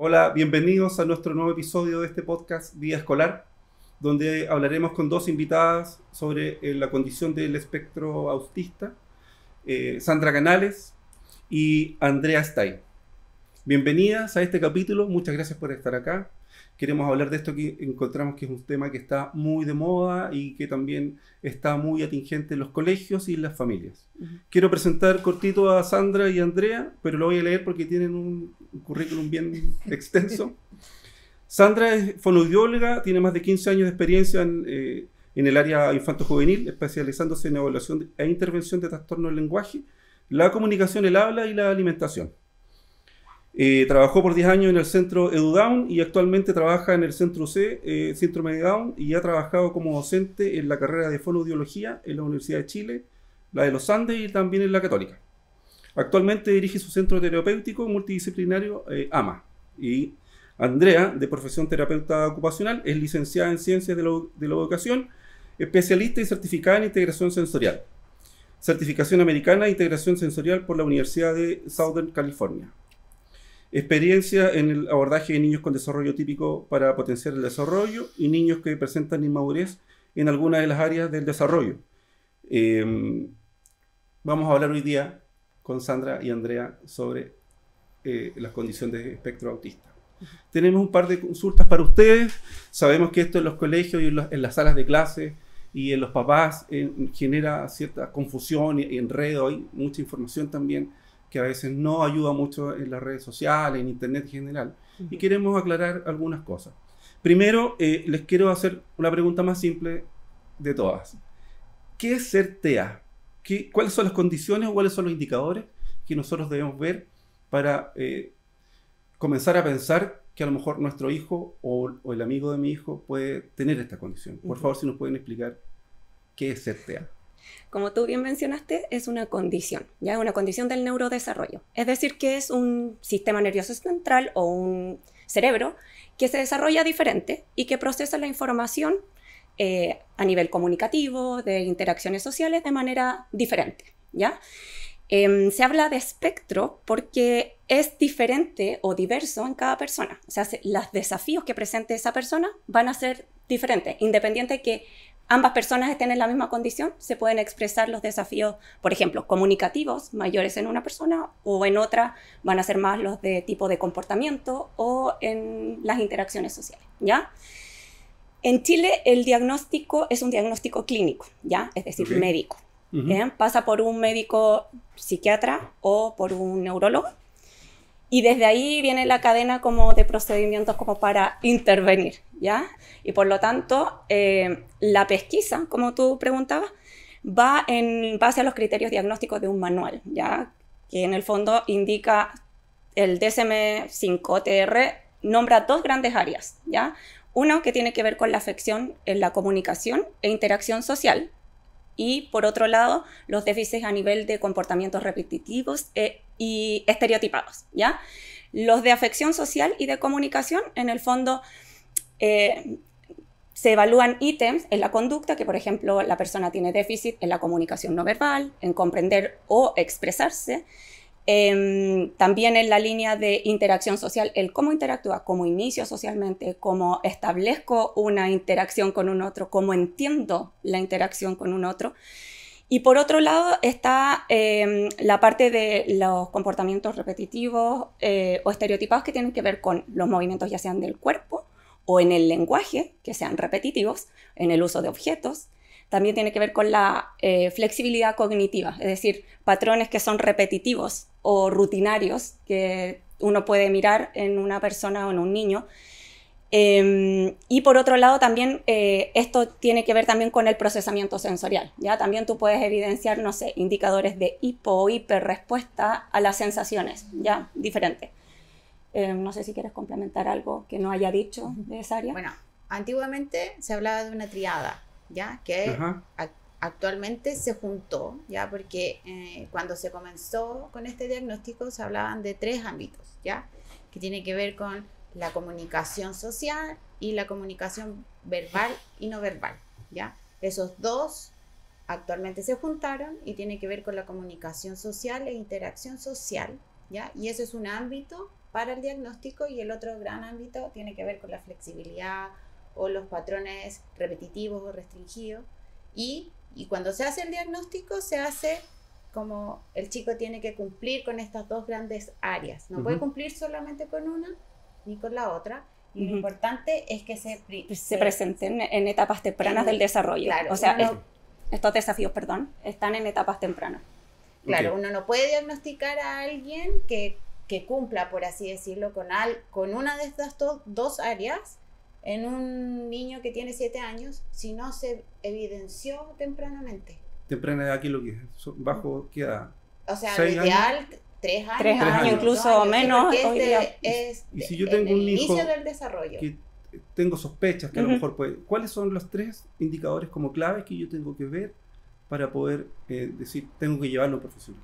Hola, bienvenidos a nuestro nuevo episodio de este podcast Vía Escolar, donde hablaremos con dos invitadas sobre la condición del espectro autista, Sandra Canales y Andrea Stay. Bienvenidas a este capítulo, muchas gracias por estar acá. Queremos hablar de esto que encontramos que es un tema que está muy de moda y que también está muy atingente en los colegios y en las familias. Quiero presentar cortito a Sandra y a Andrea, pero lo voy a leer porque tienen un currículum bien extenso. Sandra es fonoaudióloga, tiene más de 15 años de experiencia en el área infanto-juvenil, especializándose en evaluación e intervención de trastornos del lenguaje, la comunicación, el habla y la alimentación. Trabajó por 10 años en el centro EduDown y actualmente trabaja en el centro C, síndrome de Down, y ha trabajado como docente en la carrera de fonoaudiología en la Universidad de Chile, la de los Andes y también en la Católica. Actualmente dirige su centro terapéutico multidisciplinario AMA. Y Andrea, de profesión terapeuta ocupacional, es licenciada en Ciencias de la Educación, especialista y certificada en integración sensorial. Certificación americana de integración sensorial por la Universidad de Southern California. Experiencia en el abordaje de niños con desarrollo típico para potenciar el desarrollo y niños que presentan inmadurez en alguna de las áreas del desarrollo. Vamos a hablar hoy día con Sandra y Andrea sobre las condiciones de espectro autista. Tenemos un par de consultas para ustedes. Sabemos que esto en los colegios y en las salas de clase y en los papás genera cierta confusión y enredo. Hay mucha información también que a veces no ayuda mucho en las redes sociales, en internet en general, y queremos aclarar algunas cosas. Primero, les quiero hacer una pregunta más simple de todas. ¿Qué es ser TEA? ¿Cuáles son las condiciones o cuáles son los indicadores que nosotros debemos ver para comenzar a pensar que a lo mejor nuestro hijo o el amigo de mi hijo puede tener esta condición? Por favor, si nos pueden explicar qué es ser TEA. Como tú bien mencionaste, es una condición, ¿ya? Una condición del neurodesarrollo. Es decir, que es un sistema nervioso central o un cerebro que se desarrolla diferente y que procesa la información a nivel comunicativo, de interacciones sociales, de manera diferente, ¿ya? Se habla de espectro porque es diferente o diverso en cada persona. O sea, los desafíos que presente esa persona van a ser diferentes, independiente de que ambas personas estén en la misma condición, se pueden expresar los desafíos, por ejemplo, comunicativos mayores en una persona o en otra van a ser más los de tipo de comportamiento o en las interacciones sociales, ¿ya? En Chile el diagnóstico es un diagnóstico clínico, ¿ya? Es decir, médico. Pasa por un médico psiquiatra o por un neurólogo y desde ahí viene la cadena como de procedimientos como para intervenir, ¿ya? Y por lo tanto, la pesquisa, como tú preguntabas, va en base a los criterios diagnósticos de un manual, ¿ya? Que en el fondo indica el DSM-5-TR, nombra dos grandes áreas, ¿ya? Uno que tiene que ver con la afección en la comunicación e interacción social, y por otro lado, los déficits a nivel de comportamientos repetitivos y estereotipados, ¿ya? Los de afección social y de comunicación, en el fondo, se evalúan ítems en la conducta, que por ejemplo la persona tiene déficit en la comunicación no verbal, en comprender o expresarse, también en la línea de interacción social, el cómo interactúa, cómo inicio socialmente, cómo establezco una interacción con un otro, cómo entiendo la interacción con un otro. Y por otro lado está la parte de los comportamientos repetitivos o estereotipados que tienen que ver con los movimientos ya sean del cuerpo o en el lenguaje, que sean repetitivos, en el uso de objetos. También tiene que ver con la flexibilidad cognitiva, es decir, patrones que son repetitivos o rutinarios que uno puede mirar en una persona o en un niño. Y por otro lado también esto tiene que ver también con el procesamiento sensorial, ¿ya? También tú puedes evidenciar, no sé, indicadores de hipo o hiperrespuesta a las sensaciones, ¿ya? Diferentes. No sé si quieres complementar algo que no haya dicho de esa área. Bueno, antiguamente se hablaba de una triada, ¿ya? Que actualmente se juntó, ¿ya? Porque cuando se comenzó con este diagnóstico se hablaban de tres ámbitos, ¿ya? Que tiene que ver con la comunicación social y la comunicación verbal y no verbal, ¿ya? Esos dos actualmente se juntaron y tiene que ver con la comunicación social e interacción social, ¿ya? Y ese es un ámbito para el diagnóstico, y el otro gran ámbito tiene que ver con la flexibilidad o los patrones repetitivos o restringidos. Y cuando se hace el diagnóstico, se hace como el chico tiene que cumplir con estas dos grandes áreas. No puede cumplir solamente con una ni con la otra. Y lo importante es que se presenten en etapas tempranas del desarrollo. Claro, o sea, estos desafíos, están en etapas tempranas. Claro, uno no puede diagnosticar a alguien que cumpla, por así decirlo, con una de estas dos áreas en un niño que tiene 7 años si no se evidenció tempranamente. ¿Temprana edad qué es lo que es? ¿Bajo qué edad? O sea, lo ideal, 3 años. 3 años, incluso menos. Es y si yo tengo un hijo inicio del desarrollo. Que tengo sospechas que a lo mejor puede... ¿Cuáles son los 3 indicadores como claves que yo tengo que ver para poder decir, tengo que llevarlo a un profesional?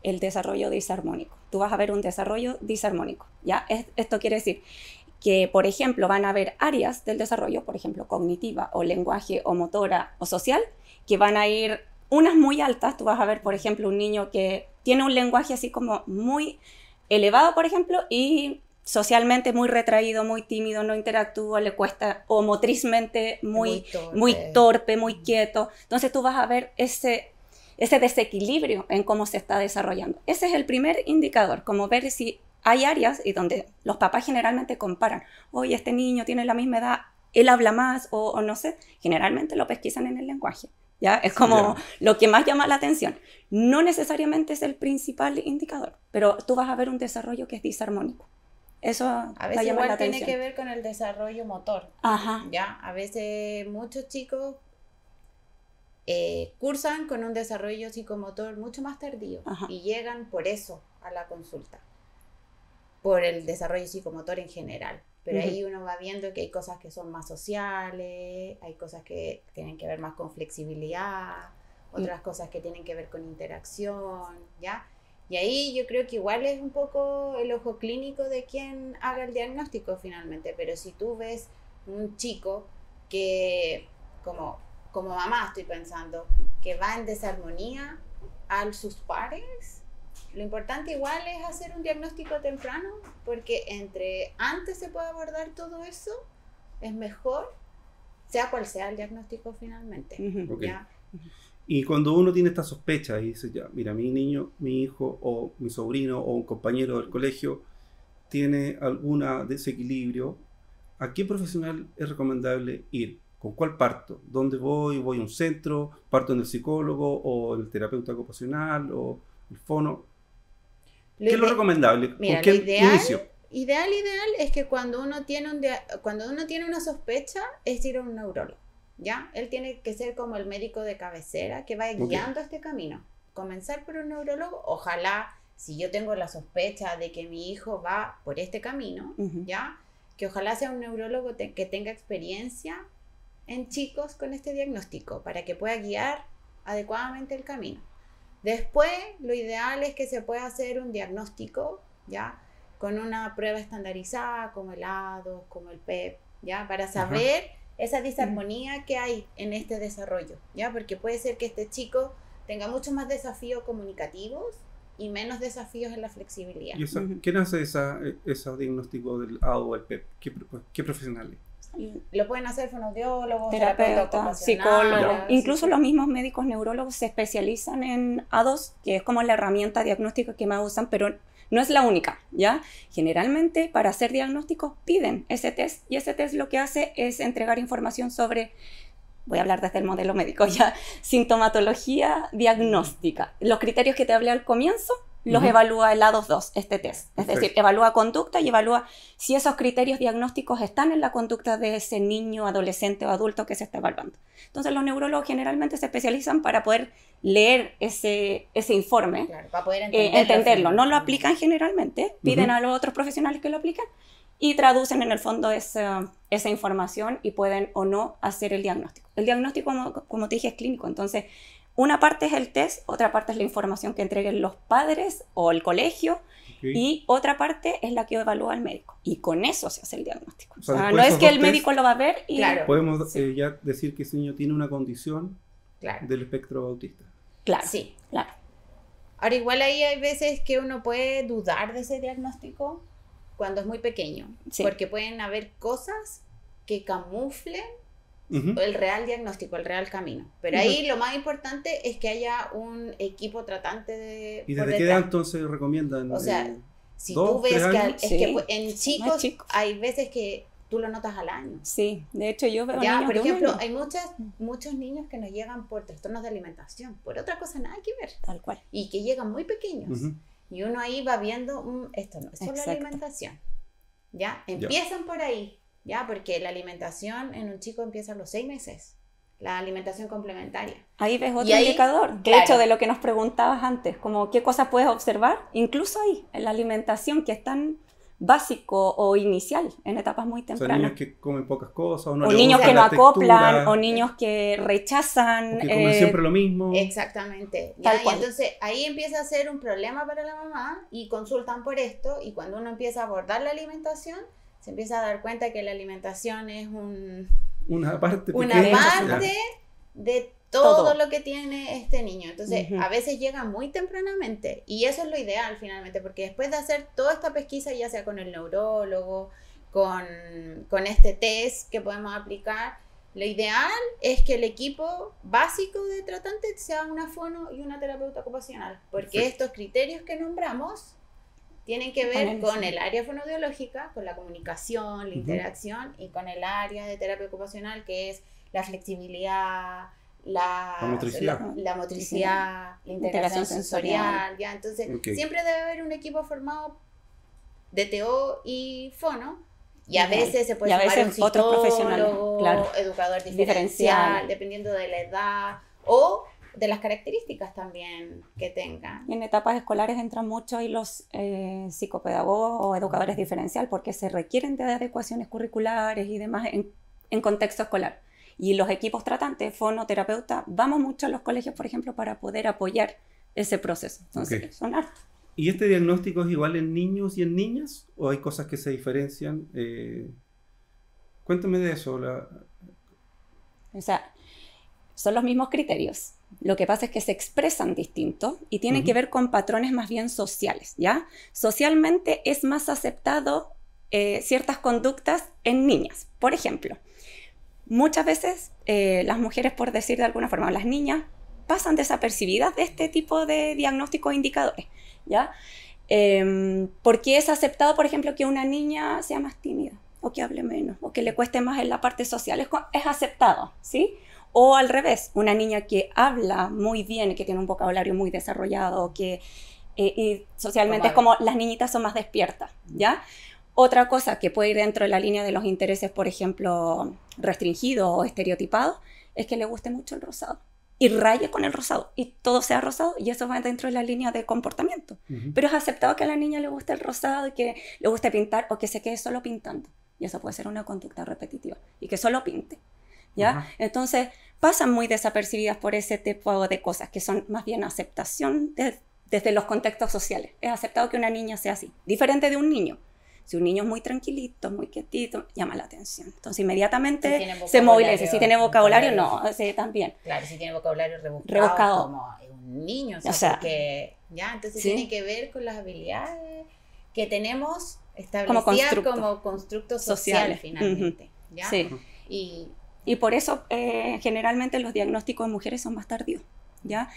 El desarrollo disarmónico. Tú vas a ver un desarrollo disarmónico, ¿ya? Esto quiere decir que, por ejemplo, van a haber áreas del desarrollo, por ejemplo, cognitiva o lenguaje o motora o social, que van a ir unas muy altas. Tú vas a ver, por ejemplo, un niño que tiene un lenguaje así como muy elevado, por ejemplo, y socialmente muy retraído, muy tímido, no interactúa, le cuesta, o motrizmente muy torpe, muy quieto. Entonces tú vas a ver ese desequilibrio en cómo se está desarrollando. Ese es el primer indicador, como ver si hay áreas y donde los papás generalmente comparan. Oye, este niño tiene la misma edad, él habla más o no sé. Generalmente lo pesquisan en el lenguaje. ¿Ya? Es como lo que más llama la atención. No necesariamente es el principal indicador, pero tú vas a ver un desarrollo que es disarmónico. Eso a veces igual tiene que ver con el desarrollo motor. Ajá. ¿Ya? A veces muchos chicos cursan con un desarrollo psicomotor mucho más tardío. Ajá. Y llegan por eso a la consulta, por el desarrollo psicomotor en general. Pero ahí uno va viendo que hay cosas que son más sociales, hay cosas que tienen que ver más con flexibilidad, otras cosas que tienen que ver con interacción, ¿ya? Y ahí yo creo que igual es un poco el ojo clínico de quien haga el diagnóstico finalmente. Pero si tú ves un chico que, como mamá estoy pensando, que va en desarmonía a sus pares, lo importante igual es hacer un diagnóstico temprano, porque entre antes se puede abordar todo eso, es mejor, sea cual sea el diagnóstico finalmente. Okay. ¿Ya? Y cuando uno tiene esta sospecha y dice, ya, mira, mi niño, mi hijo o mi sobrino o un compañero del colegio tiene algún desequilibrio, ¿a qué profesional es recomendable ir? ¿Con cuál parto? ¿Dónde voy? ¿Voy a un centro? ¿Parto en el psicólogo o el terapeuta ocupacional o el fono? ¿Qué es lo recomendable? Mira, ¿Con qué inicio? Ideal es que cuando uno tiene una sospecha es ir a un neurólogo, ¿ya? Él tiene que ser como el médico de cabecera que va guiando este camino. Comenzar por un neurólogo, ojalá, si yo tengo la sospecha de que mi hijo va por este camino, ¿ya? Que ojalá sea un neurólogo que tenga experiencia en chicos con este diagnóstico para que pueda guiar adecuadamente el camino. Después, lo ideal es que se pueda hacer un diagnóstico, ¿ya? Con una prueba estandarizada, como el ADOS, como el PEP, ¿ya? Para saber esa disarmonía que hay en este desarrollo, ¿ya? Porque puede ser que este chico tenga muchos más desafíos comunicativos y menos desafíos en la flexibilidad. ¿Y quién hace ese diagnóstico del ADO o el PEP? ¿Qué profesionales? Lo pueden hacer fonoaudiólogos, terapeutas, psicólogos, incluso los mismos médicos neurólogos se especializan en ADOS, que es como la herramienta diagnóstica que más usan, pero no es la única, ¿ya? Generalmente para hacer diagnósticos piden ese test, y ese test lo que hace es entregar información sobre, voy a hablar desde el modelo médico ya, sintomatología diagnóstica. Los criterios que te hablé al comienzo los evalúa el ADOS-2, este test. Es decir, evalúa conducta y evalúa si esos criterios diagnósticos están en la conducta de ese niño, adolescente o adulto que se está evaluando. Entonces los neurólogos generalmente se especializan para poder leer ese informe, claro, para poder entenderlo. No lo aplican generalmente, piden a los otros profesionales que lo apliquen y traducen en el fondo esa información y pueden o no hacer el diagnóstico. El diagnóstico, como te dije, es clínico, entonces una parte es el test, otra parte es la información que entreguen los padres o el colegio, y otra parte es la que evalúa el médico. Y con eso se hace el diagnóstico. O sea, no es que el médico lo va a ver y... Claro. Podemos ya decir que ese niño tiene una condición del espectro autista. Claro, sí. Claro. Ahora, igual ahí hay veces que uno puede dudar de ese diagnóstico cuando es muy pequeño, porque pueden haber cosas que camuflen el real diagnóstico, el real camino. Pero ahí lo más importante es que haya un equipo tratante de... ¿Y desde qué edad entonces recomiendan? O sea, si tú ves que en chicos hay veces que tú lo notas al año. Sí, de hecho yo veo niños por ejemplo, hay muchos niños que nos llegan por trastornos de alimentación, por otra cosa nada que ver. Tal cual. Y que llegan muy pequeños. Y uno ahí va viendo, esto no es solo alimentación. ¿Ya? Empiezan por ahí, ¿ya? Porque la alimentación en un chico empieza a los 6 meses. La alimentación complementaria. Ahí ves otro indicador. De hecho, de lo que nos preguntabas antes, como qué cosas puedes observar, incluso ahí, en la alimentación, que es tan básico o inicial en etapas muy tempranas. O sea, niños que comen pocas cosas, o niños que no acoplan, o niños que rechazan. O que comen siempre lo mismo. Exactamente. ¿Ya? Y entonces ahí empieza a ser un problema para la mamá y consultan por esto, y cuando uno empieza a abordar la alimentación, se empieza a dar cuenta que la alimentación es una parte de todo lo que tiene este niño. Entonces, a veces llega muy tempranamente, y eso es lo ideal finalmente, porque después de hacer toda esta pesquisa, ya sea con el neurólogo, con este test que podemos aplicar, lo ideal es que el equipo básico de tratante sea una fono y una terapeuta ocupacional, porque estos criterios que nombramos tienen que ver con el área fonodiológica, con la comunicación, la interacción, y con el área de terapia ocupacional, que es la flexibilidad, la motricidad, la integración sensorial, ¿ya? Entonces, siempre debe haber un equipo formado de TO y fono, y a veces se puede sumar un psicólogo, educador diferencial, dependiendo de la edad o de las características también que tengan. Y en etapas escolares entran mucho ahí los psicopedagogos o educadores diferencial, porque se requieren de adecuaciones curriculares y demás en contexto escolar. Y los equipos tratantes, fonoterapeuta, vamos mucho a los colegios, por ejemplo, para poder apoyar ese proceso. Entonces, son hartos. ¿Y este diagnóstico es igual en niños y en niñas? ¿O hay cosas que se diferencian? Cuéntame de eso. O sea, son los mismos criterios. Lo que pasa es que se expresan distinto y tienen que ver con patrones más bien sociales, ¿ya? Socialmente es más aceptado ciertas conductas en niñas. Por ejemplo, muchas veces las mujeres, por decir de alguna forma, las niñas pasan desapercibidas de este tipo de diagnósticos e indicadores, ¿ya? Porque es aceptado, por ejemplo, que una niña sea más tímida, o que hable menos, o que le cueste más en la parte social. Es aceptado, ¿sí? O al revés, una niña que habla muy bien, que tiene un vocabulario muy desarrollado, que y socialmente es como las niñitas son más despiertas, ¿ya? Otra cosa que puede ir dentro de la línea de los intereses, por ejemplo, restringidos o estereotipados, es que le guste mucho el rosado y raye con el rosado y todo sea rosado, y eso va dentro de la línea de comportamiento. Pero es aceptado que a la niña le guste el rosado y que le guste pintar, o que se quede solo pintando, y eso puede ser una conducta repetitiva y que solo pinte, ¿ya? Entonces pasan muy desapercibidas por ese tipo de cosas que son más bien aceptación desde los contextos sociales. Es aceptado que una niña sea así, diferente de un niño. Si un niño es muy tranquilito, muy quietito, llama la atención. Entonces inmediatamente se moviliza. Si tiene vocabulario, no, también. Claro, si tiene vocabulario rebuscado. Como un niño, o sea, porque, ¿ya? Entonces tiene que ver con las habilidades que tenemos establecidas como constructos sociales finalmente. ¿Ya? Sí. Y por eso generalmente los diagnósticos en mujeres son más tardíos, ¿ya?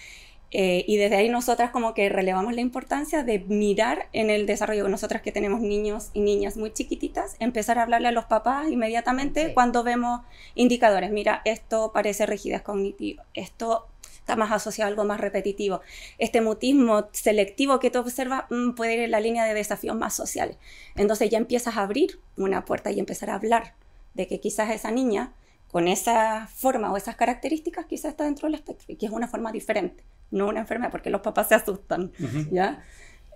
Y desde ahí nosotras como que relevamos la importancia de mirar en el desarrollo de nosotras, que tenemos niños y niñas muy chiquititas, empezar a hablarle a los papás inmediatamente cuando vemos indicadores. Mira, esto parece rigidez cognitiva, esto está más asociado a algo más repetitivo, este mutismo selectivo que tú observas puede ir en la línea de desafíos más sociales. Entonces ya empiezas a abrir una puerta y empezar a hablar de que quizás esa niña con esa forma o esas características quizás está dentro del espectro, y que es una forma diferente, no una enfermedad, porque los papás se asustan, ¿ya?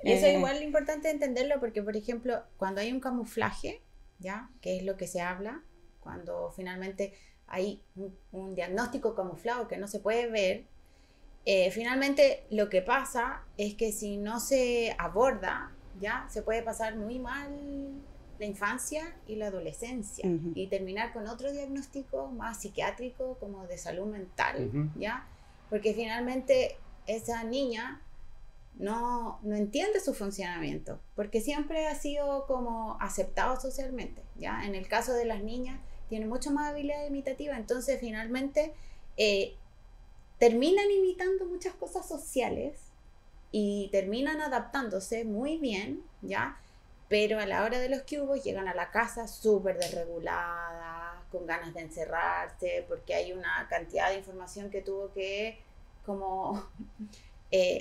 Y eso es igual importante entenderlo, porque, por ejemplo, cuando hay un camuflaje, ¿ya? Que es lo que se habla, cuando finalmente hay un diagnóstico camuflado que no se puede ver, finalmente lo que pasa es que si no se aborda, ¿ya? Se puede pasar muy mal la infancia y la adolescencia, y terminar con otro diagnóstico más psiquiátrico, como de salud mental, ¿ya? Porque finalmente esa niña no entiende su funcionamiento, porque siempre ha sido como aceptado socialmente, ¿ya? En el caso de las niñas, tiene mucho más habilidad imitativa, entonces finalmente terminan imitando muchas cosas sociales y terminan adaptándose muy bien, ¿ya? Pero a la hora de los cubos llegan a la casa súper desreguladas, con ganas de encerrarse, porque hay una cantidad de información que tuvo que como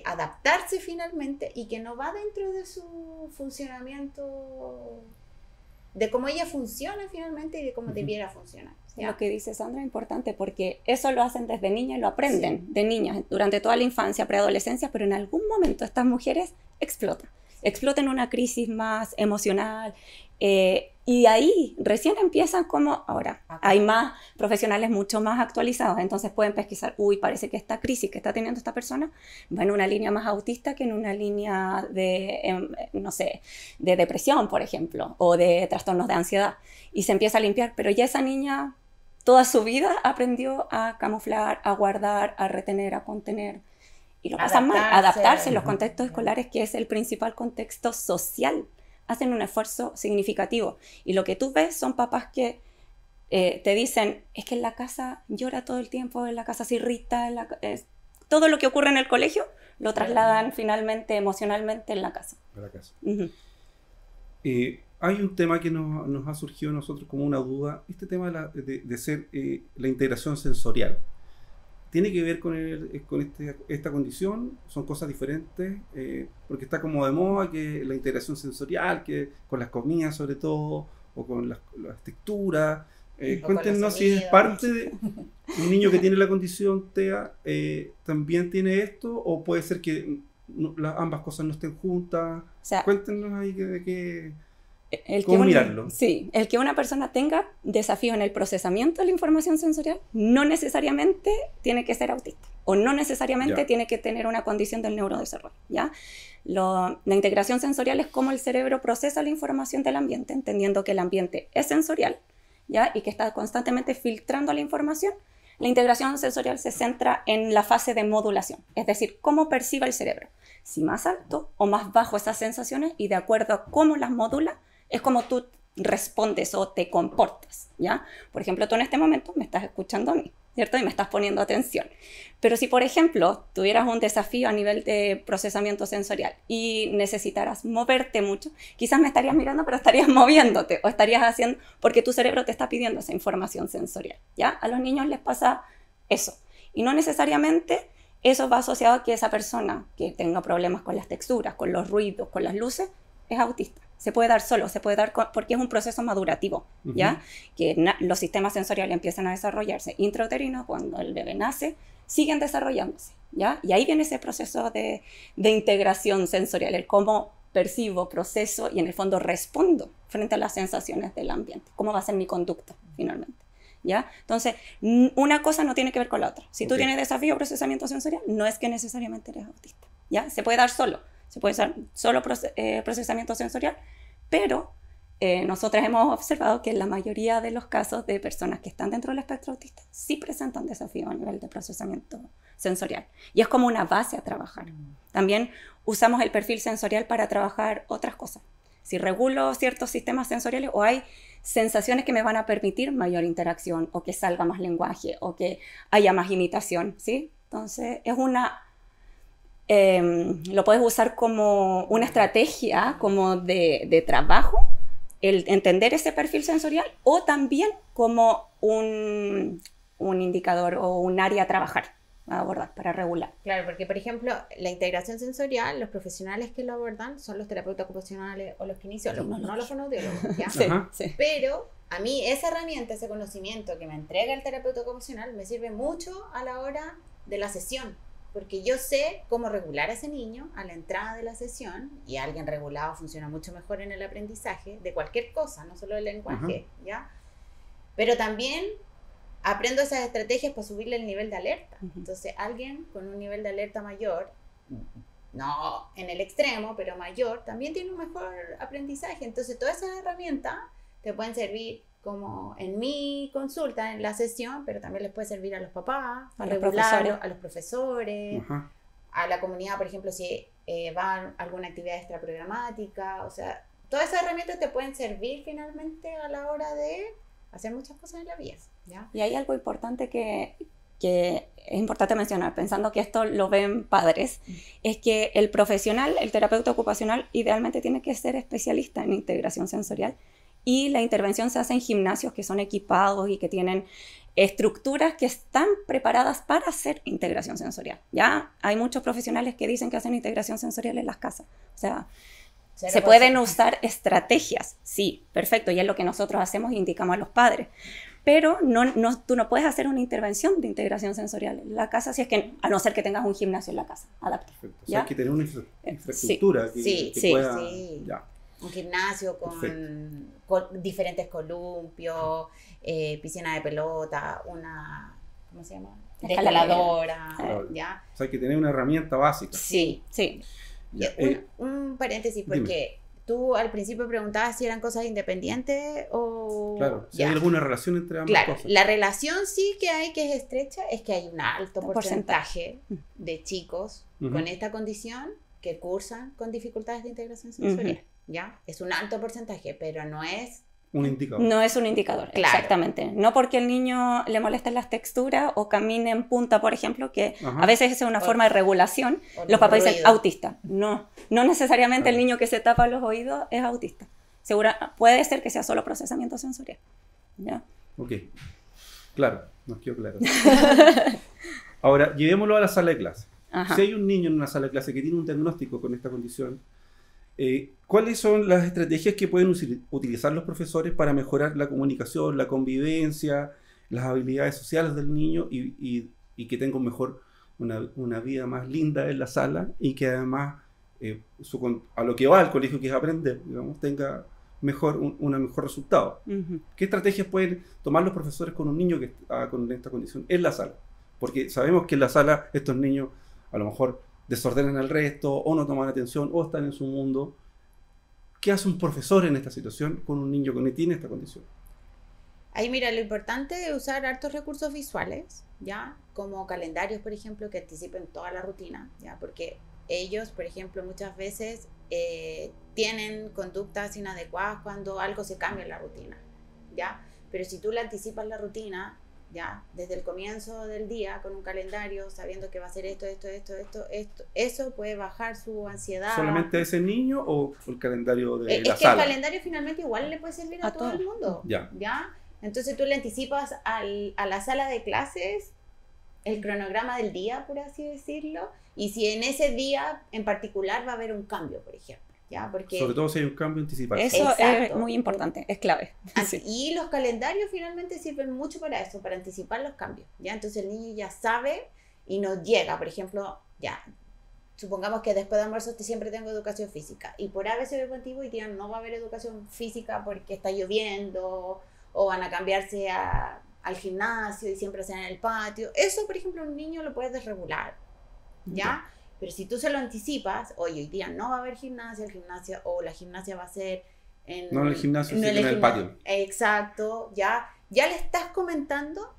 adaptarse finalmente y que no va dentro de su funcionamiento, de cómo ella funciona finalmente y de cómo debiera funcionar. ¿Ya? Lo que dice Sandra es importante porque eso lo hacen desde niñas y lo aprenden de niñas durante toda la infancia, preadolescencia, pero en algún momento estas mujeres explotan en una crisis más emocional y ahí recién empiezan como, ahora hay más profesionales mucho más actualizados, entonces pueden pesquisar, parece que esta crisis que está teniendo esta persona va en una línea más autista que en una línea de, no sé, de depresión, por ejemplo, o de trastornos de ansiedad, y se empieza a limpiar, pero ya esa niña toda su vida aprendió a camuflar, a guardar, a retener, a contener, y lo pasan mal, adaptarse en los contextos escolares, que es el principal contexto social. Hacen un esfuerzo significativo. Y lo que tú ves son papás que te dicen, es que en la casa llora todo el tiempo, en la casa se irrita, todo lo que ocurre en el colegio lo trasladan finalmente emocionalmente en la casa. En la casa. Hay un tema que nos ha surgido a nosotros como una duda, este tema de ser la integración sensorial. ¿Tiene que ver con esta condición? ¿Son cosas diferentes? Porque está como de moda que la integración sensorial, que con las comidas sobre todo, o con las texturas. Cuéntenos si es parte de un niño que tiene la condición TEA, ¿también tiene esto? ¿O puede ser que ambas cosas no estén juntas? O sea, cuéntenos ahí de qué... ¿Cómo mirarlo? Sí, el que una persona tenga desafío en el procesamiento de la información sensorial no necesariamente tiene que ser autista o no necesariamente tiene que tener una condición del neurodesarrollo, ¿ya? La integración sensorial es cómo el cerebro procesa la información del ambiente, entendiendo que el ambiente es sensorial, ¿ya? Y que está constantemente filtrando la información. La integración sensorial se centra en la fase de modulación, es decir, cómo percibe el cerebro, si más alto o más bajo esas sensaciones, y de acuerdo a cómo las modula, es como tú respondes o te comportas, ¿ya? Por ejemplo, tú en este momento me estás escuchando a mí, ¿cierto? Y me estás poniendo atención. Pero si, por ejemplo, tuvieras un desafío a nivel de procesamiento sensorial y necesitaras moverte mucho, quizás me estarías mirando, pero estarías moviéndote o estarías haciendo, porque tu cerebro te está pidiendo esa información sensorial, ¿ya? A los niños les pasa eso. Y no necesariamente eso va asociado a que esa persona que tenga problemas con las texturas, con los ruidos, con las luces, es autista. Se puede dar solo, se puede dar porque es un proceso madurativo, ¿ya? Que los sistemas sensoriales empiezan a desarrollarse intrauterino cuando el bebé nace, siguen desarrollándose, ¿ya? Y ahí viene ese proceso de integración sensorial, el cómo percibo, proceso y en el fondo respondo frente a las sensaciones del ambiente. ¿Cómo va a ser mi conducta finalmente? ¿Ya? Entonces, una cosa no tiene que ver con la otra. Si tú tienes desafío de procesamiento sensorial, no es que necesariamente eres autista, ¿ya? Se puede dar solo. Se puede usar solo procesamiento sensorial, pero nosotras hemos observado que en la mayoría de los casos de personas que están dentro del espectro autista sí presentan desafíos a nivel de procesamiento sensorial. Y es como una base a trabajar. También usamos el perfil sensorial para trabajar otras cosas. Si regulo ciertos sistemas sensoriales o hay sensaciones que me van a permitir mayor interacción o que salga más lenguaje o que haya más imitación, ¿sí? Entonces es una... lo puedes usar como una estrategia como de trabajo, el entender ese perfil sensorial, o también como un indicador o un área a trabajar, a abordar para regular. Claro, porque por ejemplo, la integración sensorial, los profesionales que lo abordan son los terapeutas ocupacionales o los kinesiólogos, no los fonoaudiólogos, ¿ya? Sí, sí. Pero a mí esa herramienta, ese conocimiento que me entrega el terapeuta ocupacional me sirve mucho a la hora de la sesión. Porque yo sé cómo regular a ese niño a la entrada de la sesión, y alguien regulado funciona mucho mejor en el aprendizaje de cualquier cosa, no solo el lenguaje, ¿ya? Pero también aprendo esas estrategias para subirle el nivel de alerta. Entonces, alguien con un nivel de alerta mayor, no en el extremo, pero mayor, también tiene un mejor aprendizaje. Entonces, todas esas herramientas te pueden servir como en mi consulta, en la sesión, pero también les puede servir a los papás, a los profesores, a la comunidad, por ejemplo, si va a alguna actividad extraprogramática, o sea, todas esas herramientas te pueden servir finalmente a la hora de hacer muchas cosas en la vida, ¿ya? Y hay algo importante que es importante mencionar, pensando que esto lo ven padres, es que el profesional, el terapeuta ocupacional, idealmente tiene que ser especialista en integración sensorial, y la intervención se hace en gimnasios que son equipados y que tienen estructuras que están preparadas para hacer integración sensorial. Ya hay muchos profesionales que dicen que hacen integración sensorial en las casas. O sea, se pueden usar estrategias, sí, perfecto, y es lo que nosotros hacemos e indicamos a los padres. Pero tú no puedes hacer una intervención de integración sensorial en la casa, si es que, a no ser que tengas un gimnasio en la casa, adapta. Perfecto. O sea, hay que tener una infraestructura que pueda... Sí. Ya. Un gimnasio con diferentes columpios, piscina de pelota, una, ¿cómo se llama? Escaladora, ¿ya? O sea, hay que tener una herramienta básica. Sí. Ya. Un paréntesis, porque tú al principio preguntabas si eran cosas independientes o... Claro, si hay alguna relación entre ambas cosas. La relación sí que hay, que es estrecha, es que hay un alto porcentaje de chicos con esta condición que cursan con dificultades de integración sensorial. ¿Ya? Es un alto porcentaje, pero no es un indicador. No es un indicador, claro. Exactamente. No porque el niño le molesten las texturas o camine en punta, por ejemplo, que a veces es una forma de regulación, los papás dicen autista. No necesariamente el niño que se tapa los oídos es autista. Puede ser que sea solo procesamiento sensorial. ¿Ya? Ok, claro, nos quedó claro. Ahora, llevémoslo a la sala de clase. Si hay un niño en una sala de clase que tiene un diagnóstico con esta condición, ¿cuáles son las estrategias que pueden utilizar los profesores para mejorar la comunicación, la convivencia, las habilidades sociales del niño y que tenga una vida más linda en la sala y que además a lo que va al colegio, que es aprender, digamos, tenga un mejor resultado? ¿Qué estrategias pueden tomar los profesores con un niño que está con esta condición en la sala? Porque sabemos que en la sala estos niños a lo mejor desordenan al resto, o no toman atención, o están en su mundo. ¿Qué hace un profesor en esta situación con un niño que tiene esta condición? Ahí mira, lo importante es usar hartos recursos visuales, ¿ya? Como calendarios, por ejemplo, que anticipen toda la rutina, ¿ya? Porque ellos, por ejemplo, muchas veces tienen conductas inadecuadas cuando algo se cambia en la rutina, ¿ya? Pero si tú le anticipas la rutina, ¿ya? Desde el comienzo del día, con un calendario, sabiendo que va a hacer esto, eso puede bajar su ansiedad. ¿Solamente a ese niño o el calendario de la sala? Es que el calendario finalmente igual le puede servir a todo el mundo. ¿Ya? Entonces tú le anticipas a la sala de clases el cronograma del día, por así decirlo, y si en ese día en particular va a haber un cambio, por ejemplo. ¿Ya? Porque sobre todo si hay un cambio anticipado. Eso es muy importante, es clave. Y los calendarios finalmente sirven mucho para eso, para anticipar los cambios, ¿ya? Entonces el niño ya sabe y nos llega, por ejemplo, ya, supongamos que después de almuerzo siempre tengo educación física y por ABC motivo hoy día no va a haber educación física porque está lloviendo o van a cambiarse al gimnasio y siempre hacen en el patio. Eso, por ejemplo, un niño lo puede desregular, ¿ya? Pero si tú se lo anticipas, oye, hoy día no va a haber gimnasia, o la gimnasia va a ser no en el gimnasio, sino en el patio. Exacto, ya le estás comentando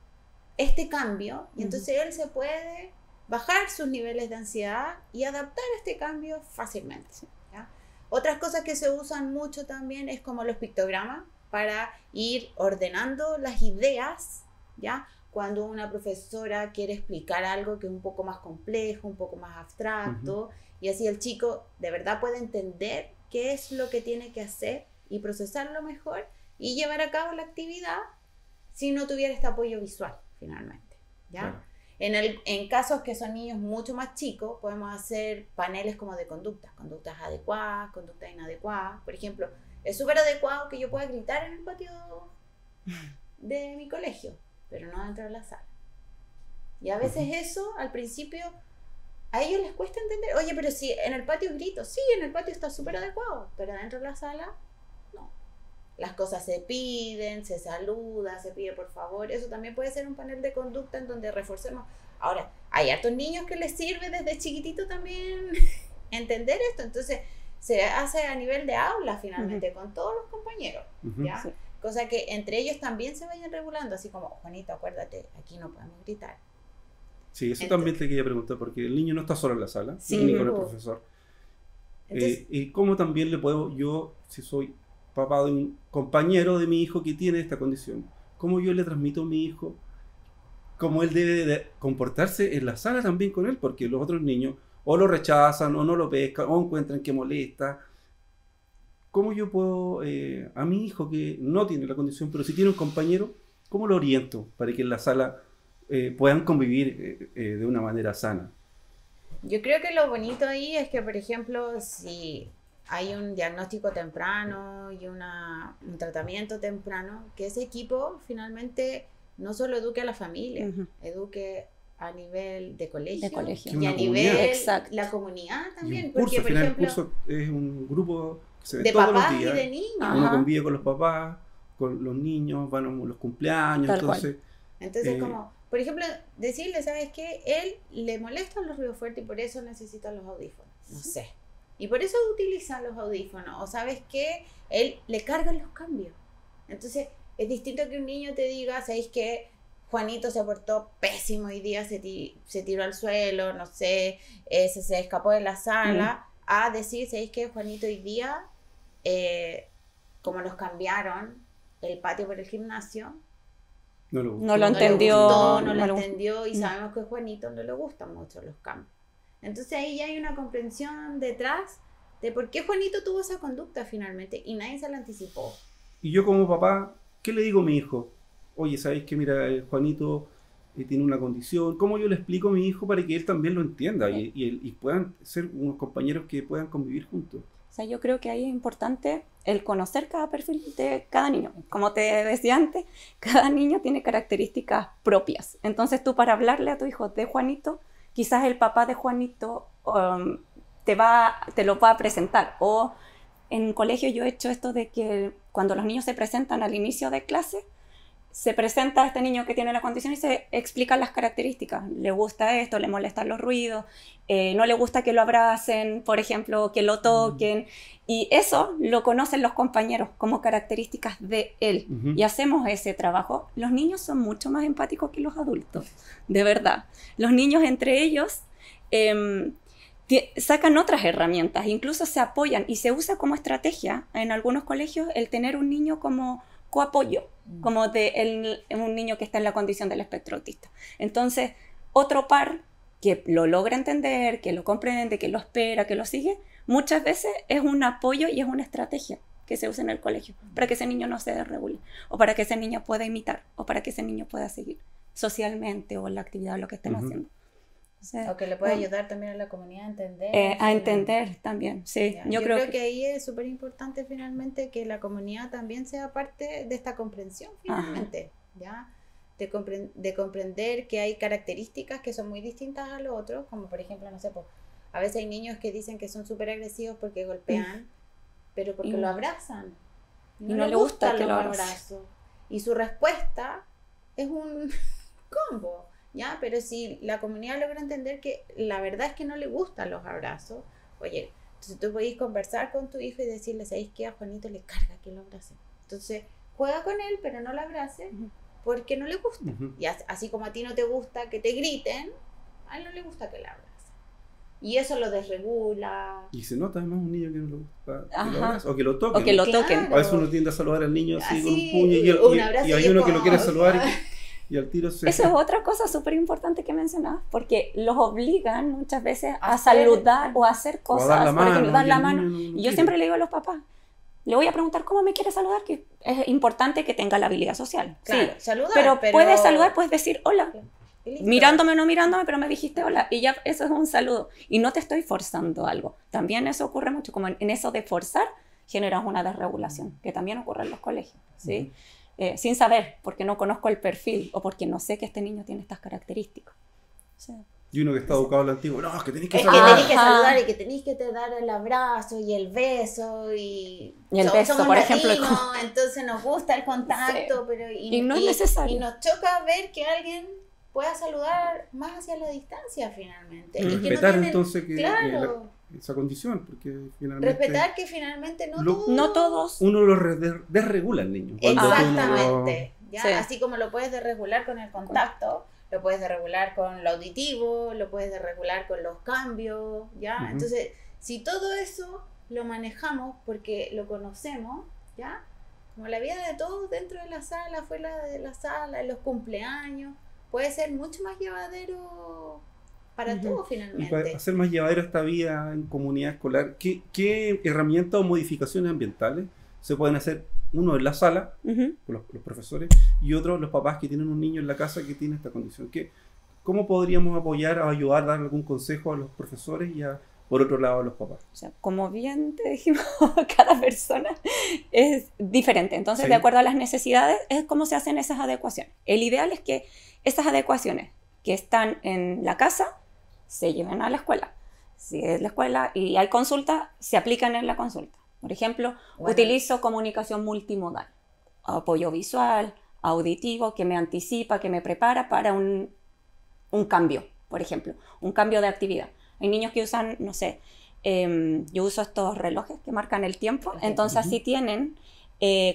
este cambio y entonces él se puede bajar sus niveles de ansiedad y adaptar este cambio fácilmente, ¿ya? Otras cosas que se usan mucho también es como los pictogramas para ir ordenando las ideas, ¿ya? Cuando una profesora quiere explicar algo que es un poco más complejo, un poco más abstracto, y así el chico de verdad puede entender qué es lo que tiene que hacer y procesarlo mejor y llevar a cabo la actividad si no tuviera este apoyo visual, finalmente, ¿ya? Claro. En casos que son niños mucho más chicos, podemos hacer paneles como de conductas adecuadas, conductas inadecuadas. Por ejemplo, es súper adecuado que yo pueda gritar en el patio de mi colegio, pero no dentro de la sala. Y a veces eso, al principio, a ellos les cuesta entender. Oye, pero si en el patio grito, sí, en el patio está súper adecuado, pero dentro de la sala, no. Las cosas se piden, se saluda, se pide por favor. Eso también puede ser un panel de conducta en donde reforcemos. Ahora, hay hartos niños que les sirve desde chiquitito también entender esto. Entonces, se hace a nivel de aula, finalmente, con todos los compañeros, ¿ya? Sí. Cosa que entre ellos también se vayan regulando, así como, Juanito, acuérdate, aquí no podemos gritar. Sí, eso entonces, también te quería preguntar, porque el niño no está solo en la sala, ni con el profesor. Y cómo también le puedo yo, si soy papá de un compañero de mi hijo que tiene esta condición, cómo yo le transmito a mi hijo cómo él debe de comportarse en la sala también con él, porque los otros niños o lo rechazan, o no lo pescan, o encuentran que molesta. ¿Cómo yo puedo, a mi hijo que no tiene la condición, pero si tiene un compañero, cómo lo oriento para que en la sala puedan convivir de una manera sana? Yo creo que lo bonito ahí es que, por ejemplo, si hay un diagnóstico temprano y un tratamiento temprano, que ese equipo finalmente no solo eduque a la familia, eduque a nivel de colegio y a nivel la comunidad también. Curso, porque, por ejemplo, el curso es un grupo que se ve de todos papás los días, y de niños. Uno convive con los papás, con los niños, van a los cumpleaños, entonces como, por ejemplo, decirle, ¿sabes qué? Él le molestan los ruidos fuertes y por eso necesita los audífonos, no sé. Y por eso utiliza los audífonos, o ¿sabes qué? Él le cargan los cambios. Entonces, es distinto que un niño te diga, ¿sabéis qué? Juanito se portó pésimo hoy día, se tiró al suelo, no sé, se escapó de la sala, a decir, ¿sabéis qué? Juanito hoy día, como nos cambiaron el patio por el gimnasio, no lo entendió. No lo entendió y sabemos que a Juanito no le gustan mucho los cambios. Entonces ahí ya hay una comprensión detrás de por qué Juanito tuvo esa conducta finalmente y nadie se la anticipó. Y yo como papá, ¿qué le digo a mi hijo? Oye, ¿sabéis que mira, Juanito tiene una condición? ¿Cómo yo le explico a mi hijo para que él también lo entienda y puedan ser unos compañeros que puedan convivir juntos? O sea, yo creo que ahí es importante el conocer cada perfil de cada niño. Como te decía antes, cada niño tiene características propias. Entonces tú, para hablarle a tu hijo de Juanito, quizás el papá de Juanito te lo va a presentar. O en colegio yo he hecho esto de que cuando los niños se presentan al inicio de clase, se presenta a este niño que tiene la condición y se explican las características. Le gusta esto, le molestan los ruidos, no le gusta que lo abracen, por ejemplo, que lo toquen. Y eso lo conocen los compañeros como características de él. Y hacemos ese trabajo. Los niños son mucho más empáticos que los adultos, de verdad. Los niños entre ellos sacan otras herramientas, incluso se apoyan y se usa como estrategia en algunos colegios el tener un niño como coapoyo, como de un niño que está en la condición del espectro autista. Entonces, otro par que lo logra entender, que lo comprende, que lo espera, que lo sigue, muchas veces es un apoyo y es una estrategia que se usa en el colegio para que ese niño no se desregule, o para que ese niño pueda imitar, o para que ese niño pueda seguir socialmente o en la actividad o lo que estén haciendo. O sea, o que le puede ayudar también a la comunidad a entender. A entender también, sí. Yo creo que ahí es súper importante finalmente que la comunidad también sea parte de esta comprensión finalmente, ¿ya? De comprender que hay características que son muy distintas a los otros, como por ejemplo, no sé, pues, a veces hay niños que dicen que son súper agresivos porque golpean, pero porque lo abrazan. Y no le gusta que lo abracen. Y su respuesta es un combo. ¿Ya? Pero si la comunidad logra entender que la verdad es que no le gustan los abrazos, oye, entonces tú podés conversar con tu hijo y decirle, ¿sabéis qué? A Juanito le carga que lo abrace. Entonces, juega con él, pero no lo abrace porque no le gusta. Y así como a ti no te gusta que te griten, a él no le gusta que le abrace. Y eso lo desregula. Y se nota además un niño que no le gusta que lo abrace, o que lo toquen. O que lo toquen. A veces uno tiende a saludar al niño así con un puño y hay uno que lo quiere saludar y al tiro se... Eso es otra cosa súper importante que mencionabas, porque los obligan muchas veces a saludar o a hacer cosas, dar la por ejemplo, mano, dar la mano. No y yo siempre le digo a los papás, le voy a preguntar cómo me quiere saludar, que es importante que tenga la habilidad social. Claro, sí, saludar, pero puedes saludar, puedes decir hola. Mirándome o no mirándome, pero me dijiste hola, y ya eso es un saludo. Y no te estoy forzando algo. También eso ocurre mucho, como en eso de forzar, generas una desregulación, que también ocurre en los colegios, ¿sí? Sin saber, porque no conozco el perfil o porque no sé que este niño tiene estas características. Sí. Y uno que está educado al antiguo, no, es que tenéis que saludar. Que tenéis que saludar y que tenéis que te dar el abrazo y el beso y el beso, por ejemplo. Entonces nos gusta el contacto, pero y no es necesario. Y nos choca ver que alguien pueda saludar más hacia la distancia finalmente. Y respetar entonces que esa condición, porque finalmente... Respetar que finalmente no todos... Uno lo desregula al niño. Exactamente. ¿Ya? Sí. Así como lo puedes desregular con el contacto, lo puedes desregular con lo auditivo, lo puedes desregular con los cambios, ¿ya? Entonces, si todo eso lo manejamos porque lo conocemos, ¿ya? Como la vida de todos dentro de la sala, fuera de la sala, en los cumpleaños, puede ser mucho más llevadero para todos finalmente. Y para hacer más llevadero esta vida en comunidad escolar, ¿qué herramientas o modificaciones ambientales se pueden hacer? Uno en la sala, con los profesores, y otro los papás que tienen un niño en la casa que tiene esta condición. ¿Cómo podríamos apoyar o ayudar, dar algún consejo a los profesores y por otro lado a los papás? O sea, como bien te dijimos, cada persona es diferente. Entonces, de acuerdo a las necesidades, es cómo se hacen esas adecuaciones. El ideal es que esas adecuaciones que están en la casa se lleven a la escuela. Si es la escuela y hay consulta, se aplican en la consulta. Por ejemplo, utilizo comunicación multimodal, apoyo visual, auditivo, que me anticipa, que me prepara para un cambio, por ejemplo, un cambio de actividad. Hay niños que usan, no sé, yo uso estos relojes que marcan el tiempo, entonces así tienen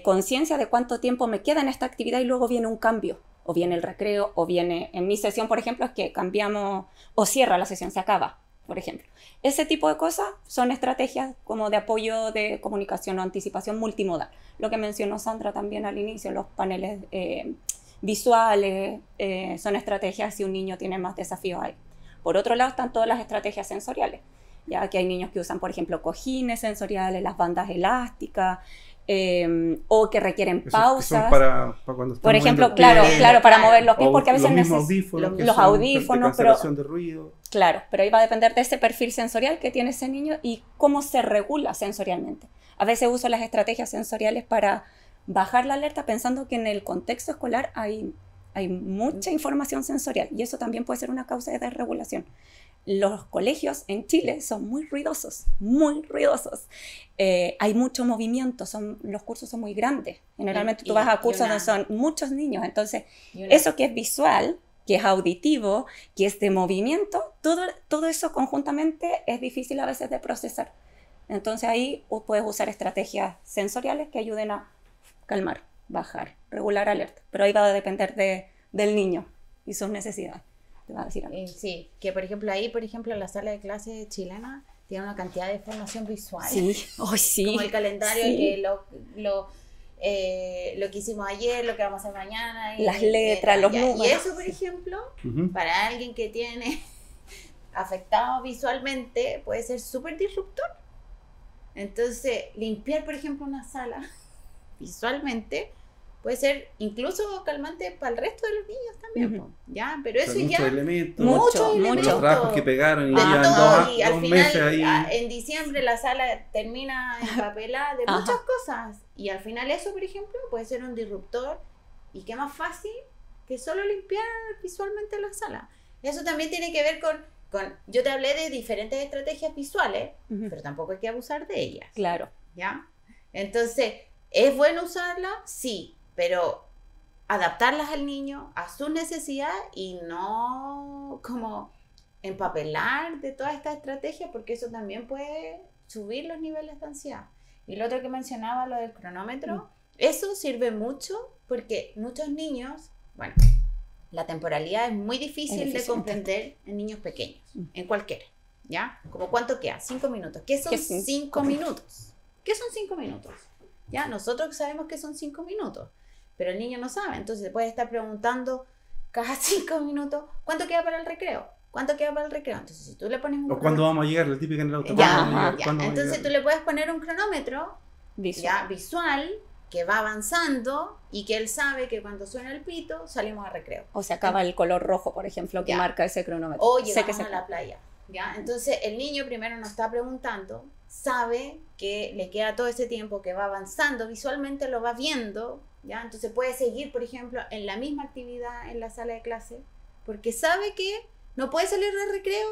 conciencia de cuánto tiempo me queda en esta actividad y luego viene un cambio, o viene el recreo, o viene, en mi sesión, por ejemplo, es que cambiamos, o cierra la sesión, se acaba, por ejemplo. Ese tipo de cosas son estrategias como de apoyo de comunicación o anticipación multimodal. Lo que mencionó Sandra también al inicio, los paneles visuales, son estrategias si un niño tiene más desafíos ahí. Por otro lado están todas las estrategias sensoriales, ya que hay niños que usan, por ejemplo, cojines sensoriales, las bandas elásticas, o que requieren pausas. Para cuando por ejemplo, claro, para mover los pies, porque a veces los audífonos, los audífonos, pero de ruido. Claro, pero ahí va a depender de ese perfil sensorial que tiene ese niño y cómo se regula sensorialmente. A veces uso las estrategias sensoriales para bajar la alerta pensando que en el contexto escolar hay mucha información sensorial y eso también puede ser una causa de desregulación. Los colegios en Chile son muy ruidosos, muy ruidosos. Hay mucho movimiento, los cursos son muy grandes. Generalmente tú vas a cursos donde son muchos niños, entonces eso que es visual, que es auditivo, que es de movimiento, todo eso conjuntamente es difícil a veces de procesar. Entonces ahí puedes usar estrategias sensoriales que ayuden a calmar, bajar, regular alerta. Pero ahí va a depender del niño y sus necesidades. Te va a decir algo. Sí, que por ejemplo la sala de clase chilena tiene una cantidad de información visual. Sí, sí. Como el calendario, que lo que hicimos ayer, lo que vamos a hacer mañana. Las letras, los números. Y eso, por ejemplo, para alguien que tiene afectado visualmente, puede ser súper disruptor. Entonces, limpiar, por ejemplo, una sala visualmente puede ser incluso calmante para el resto de los niños también, ¿ya? Pero eso ya... Muchos elementos. Los trabajos que pegaron y ya y al final, en diciembre la sala termina empapelada de muchas cosas. Y al final eso, por ejemplo, puede ser un disruptor. Y qué más fácil que solo limpiar visualmente la sala. Eso también tiene que ver con yo te hablé de diferentes estrategias visuales, pero tampoco hay que abusar de ellas. Claro. ¿Ya? Entonces, ¿es bueno usarlas? Sí. Pero adaptarlas al niño, a sus necesidades y no como empapelar de toda esta estrategia, porque eso también puede subir los niveles de ansiedad. Y lo otro que mencionaba, lo del cronómetro, eso sirve mucho porque muchos niños, bueno, la temporalidad es muy difícil de comprender en niños pequeños, en cualquiera, ¿ya? Como ¿cuánto queda? 5 minutos. ¿Qué son 5 minutos? ¿Qué son 5 minutos? ¿Ya? Nosotros sabemos que son 5 minutos. Pero el niño no sabe, entonces puede estar preguntando cada 5 minutos, ¿cuánto queda para el recreo? ¿Cuánto queda para el recreo? Entonces, si tú le pones un cronómetro... ¿Cuándo vamos a llegar? La típica en el auto. Entonces, tú le puedes poner un cronómetro visual que va avanzando y que él sabe que cuando suena el pito, salimos a recreo. O se acaba el color rojo, por ejemplo, que marca ese cronómetro. O llegamos a la playa. ¿Ya? Entonces, el niño primero nos está preguntando, sabe que le queda todo ese tiempo, que va avanzando, visualmente lo va viendo, ¿ya? Entonces puede seguir, por ejemplo, en la misma actividad en la sala de clase, porque sabe que no puede salir de recreo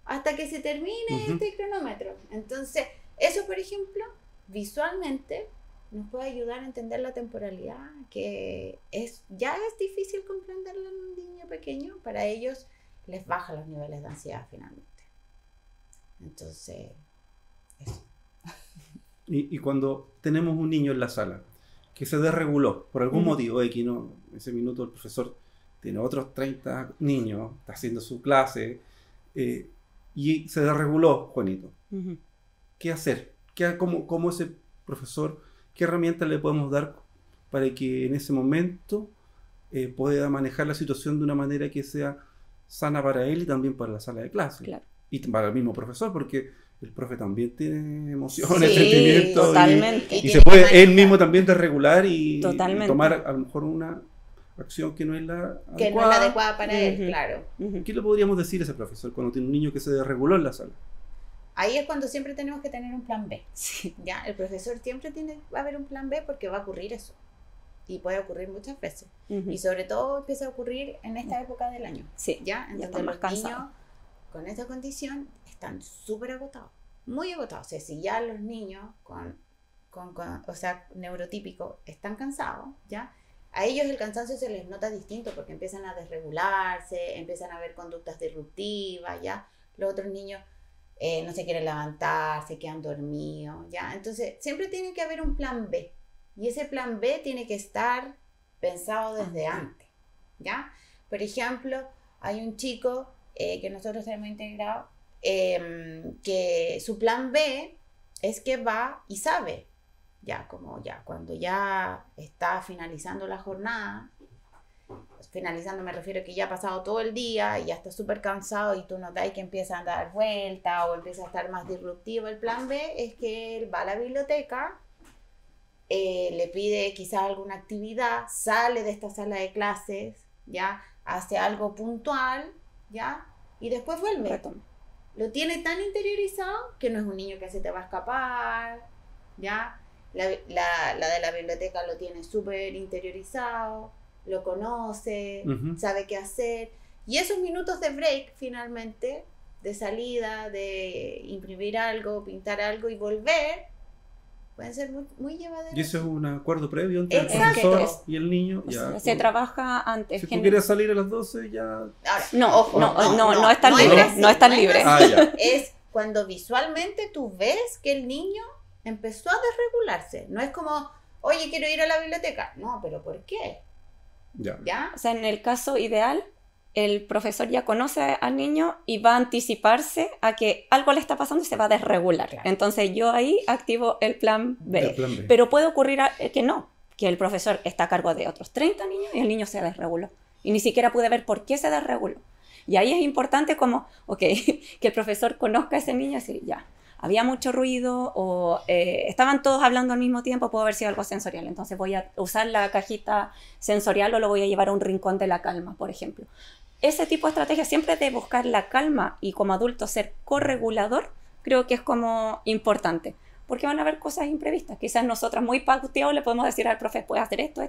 hasta que se termine este cronómetro. Entonces, eso, por ejemplo, visualmente nos puede ayudar a entender la temporalidad, que ya es difícil comprenderla en un niño pequeño, para ellos les baja los niveles de ansiedad finalmente. Entonces, eso. Y cuando tenemos un niño en la sala que se desreguló por algún motivo, X, ¿no? Ese minuto el profesor tiene otros 30 niños, está haciendo su clase, y se desreguló, Juanito. qué hacer, cómo ese profesor, qué herramientas le podemos dar para que en ese momento pueda manejar la situación de una manera que sea sana para él y también para la sala de clase. Claro. Y para el mismo profesor, porque el profe también tiene emociones, Sí, sentimientos. totalmente. Y se puede él mismo también desregular y tomar a lo mejor una acción que no es la adecuada. Que no es la adecuada para él, claro. ¿Qué le podríamos decir a ese profesor cuando tiene un niño que se desreguló en la sala? Ahí es cuando siempre tenemos que tener un plan B. Sí. ¿Ya? El profesor siempre va a haber un plan B porque va a ocurrir eso. Y puede ocurrir muchas veces. Y sobre todo empieza a ocurrir en esta época del año. Sí. ¿Ya? Entonces los niños con esta condición están súper agotados. Muy agotados. O sea, si ya los niños o sea, neurotípicos están cansados, ¿ya? A ellos el cansancio se les nota distinto porque empiezan a desregularse, empiezan a haber conductas disruptivas, ¿ya? Los otros niños no se quieren levantar, se quedan dormidos, ¿ya? Entonces, siempre tiene que haber un plan B. Y ese plan B tiene que estar pensado desde antes, ¿ya? Por ejemplo, hay un chico que nosotros tenemos integrado que su plan B es que va y sabe, cuando ya está finalizando la jornada, pues finalizando me refiero a que ya ha pasado todo el día y ya está súper cansado y tú notas que empieza a dar vuelta o empieza a estar más disruptivo. El plan B es que él va a la biblioteca, le pide quizás alguna actividad, sale de esta sala de clases, ¿ya? Hace algo puntual, ¿ya? Y después vuelve. Retoma. Lo tiene tan interiorizado que no es un niño que se te va a escapar, ¿ya? La de la biblioteca lo tiene súper interiorizado, lo conoce, sabe qué hacer. Y esos minutos de break, finalmente, de salida, de imprimir algo, pintar algo y volver, pueden ser muy, muy llevaderos. Y eso es un acuerdo previo entre Exacto. el profesor y el niño. Ya, se trabaja antes. Si tú quieres salir a las 12, ya... Ahora, No, ojo, no es tan no libre. así, No es tan no libre. así. Ya. Es cuando visualmente tú ves que el niño empezó a desregularse. No es como, oye, quiero ir a la biblioteca. No, pero ¿por qué? ¿Ya? O sea, en el caso ideal, el profesor ya conoce al niño y va a anticiparse a que algo le está pasando y se va a desregular. Claro. Entonces yo ahí activo el plan B. El plan B. Pero puede ocurrir que no, que el profesor está a cargo de otros 30 niños y el niño se desreguló. Y ni siquiera pude ver por qué se desreguló. Y ahí es importante como, que el profesor conozca a ese niño y decir, ya, había mucho ruido o estaban todos hablando al mismo tiempo, puede haber sido algo sensorial. Entonces voy a usar la cajita sensorial o lo voy a llevar a un rincón de la calma, por ejemplo. Ese tipo de estrategia siempre de buscar la calma y como adulto ser corregulador, creo que es como importante. Porque van a haber cosas imprevistas. Quizás nosotras muy pauteados le podemos decir al profe, puedes hacer esto,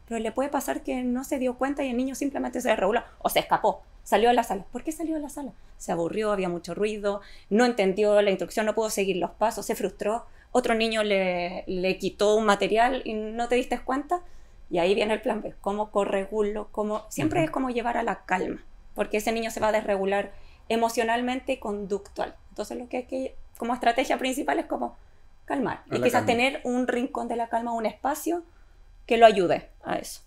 pero le puede pasar que no se dio cuenta y el niño simplemente se desreguló o se escapó, salió de la sala. ¿Por qué salió de la sala? Se aburrió, había mucho ruido, no entendió la instrucción, no pudo seguir los pasos, se frustró, otro niño le quitó un material y no te diste cuenta. Y ahí viene el plan B, cómo corregulo, siempre es como llevar a la calma, porque ese niño se va a desregular emocionalmente y conductual. Entonces lo que hay que, como estrategia principal es como calmar. Y quizás tener un rincón de la calma, un espacio que lo ayude a eso.